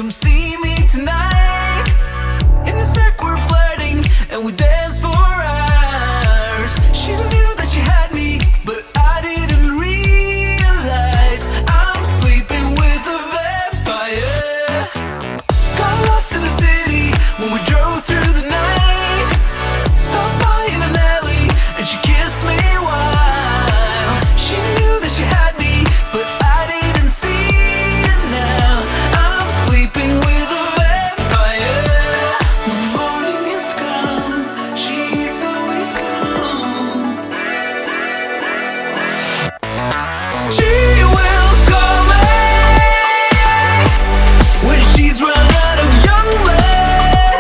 come see me tonight. In the circle we're flirting and we dance for hours. She knew that she had me, but I didn't realize I'm sleeping with a vampire. Got lost in the city when we drove through the night. Stopped by in an alley and she kissed me while she knew that she had me, but I didn't see it now. I'm sleeping with a vampire. When morning is come, she's always gone. She will call me when she's run out of young blood,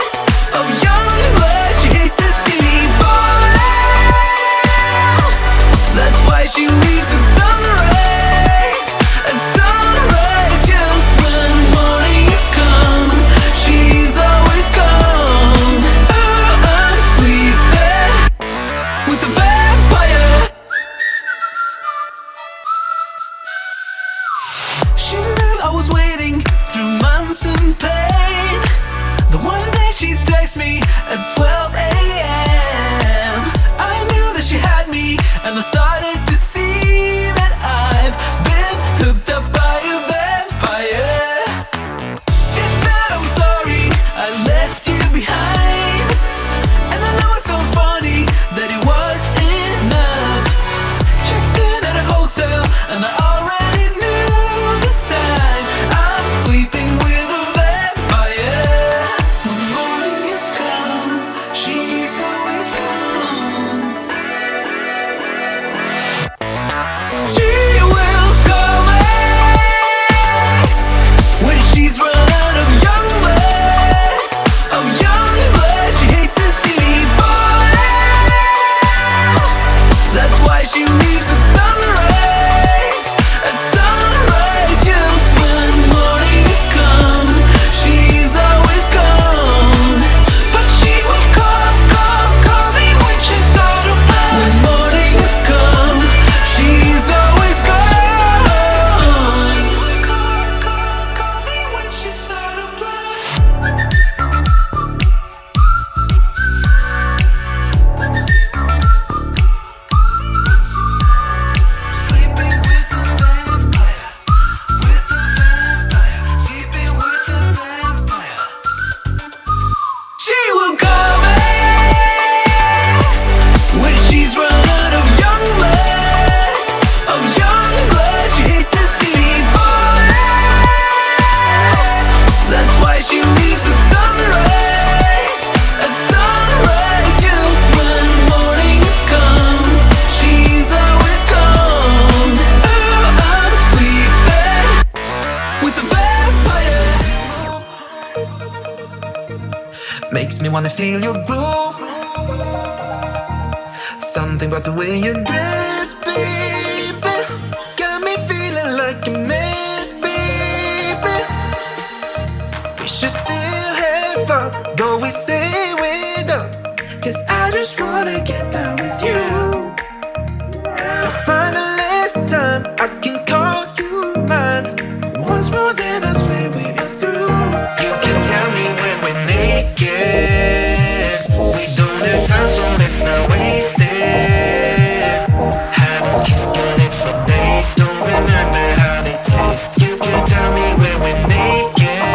of young blood. She hates to see me falling. That's why she leaves at sunrise, at sunrise. Just when morning has come, she's always gone. I'm sleeping with a vampire. She knew I was waiting through months in pain. The one day she texted me at 12 a.m. I knew that she had me, and I started to see that I've been hooked up by a vampire. She said, I'm sorry, I left you behind. And I know it sounds funny that it was enough. Checked in at a hotel and I already knew this time I'm sleeping with a vampire. When morning has come, she's always gone. She will call me when she's run out of young blood, of young blood. She hates to see me falling. That's why she leaves at sunrise, at sunrise. Just when morning has come, she's always gone. But she will call me when she's out of blood. When morning has come, she's always gone. Call me when she's out of blood. Sleeping with a vampire, with a vampire, sleeping with a vampire. She will call me when she's run out of young blood, of young blood. She hates to see me falling. That's why she leaves at sunrise, at sunrise. Just when morning has come, she's always gone. Oh, I'm sleeping with a vampire. Makes me wanna feel your groove. Something about the way you dress, baby, got me feeling like a mess, baby. We should still have fun, though we say we're done. 'Cause I just wanna get down with you. I'll find the last time I can call you mine. Once more, then I swear we are through. You can tell me when we're naked. We don't have time, so let's not waste it. Haven't kissed your lips for days, don't remember how they taste. You can tell me when we're naked.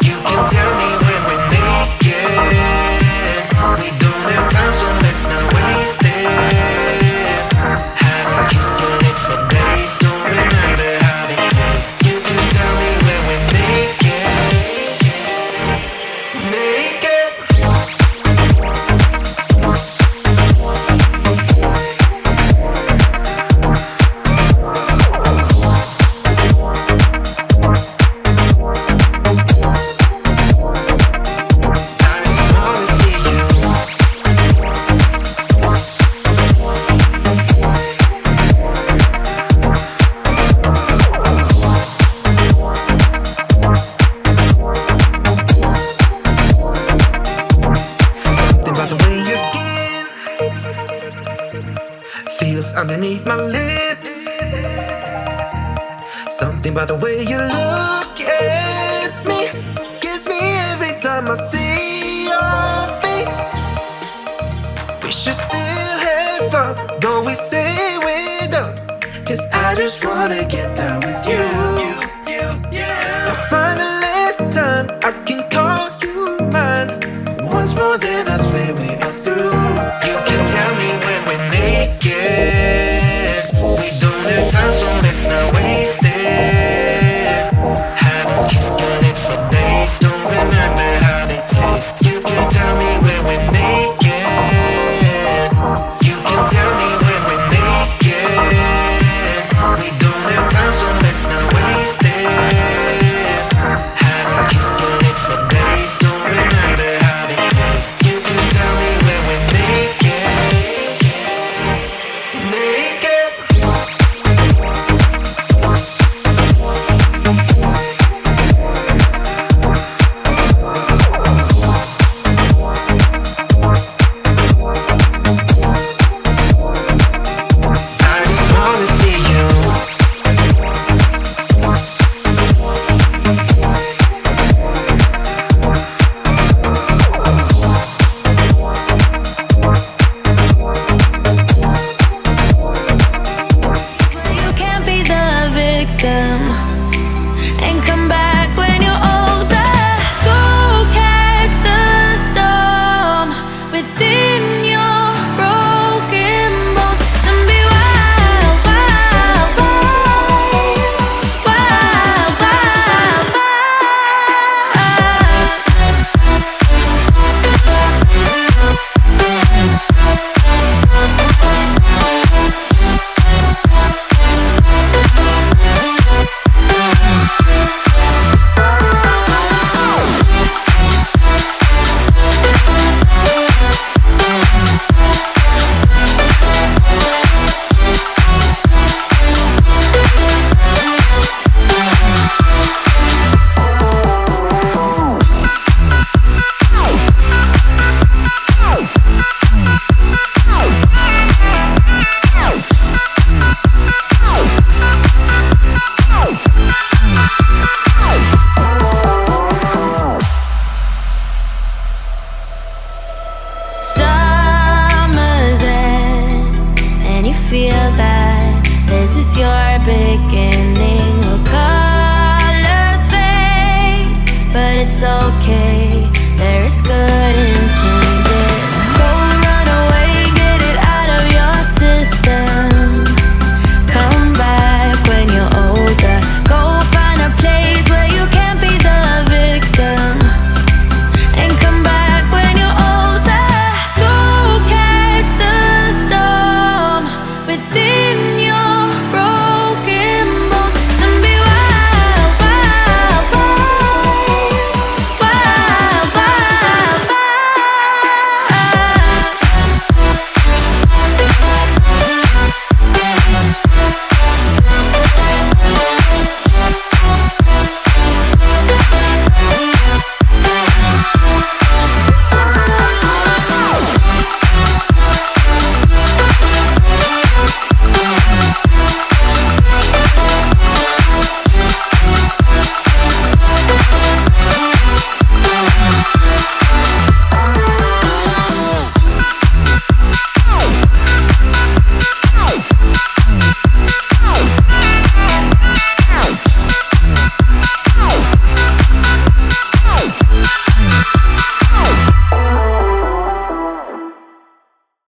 You can tell me when we're naked. We don't have time, so let's not waste it. Haven't kissed your lips for days, don't remember how they taste. You can tell me when we're naked, naked. I just wanna see you. Something about the way your skin feels underneath my lips. Something about the way you look, yeah. we say we're done, 'cause I just wanna get down with you. Now find the last time I can call you mine. Once more then I swear we are through. You can tell me when we're naked. We don't have time, so let's not waste it. Haven't kissed your lips for days, don't remember how they taste. You can tell me when we're naked. You can tell me when we're naked. We don't have time, so let's not waste it. Haven't kissed your lips for days, don't remember how they taste. You can tell me when we're naked. Naked. I just wanna see you. You can't be the victim and come back when you're older. Go catch the storm within your broken bones and be wild, wild, wild, wild, wild, wild. Summer's end, and you feel that this is your beginning. Well, colors fade, but it's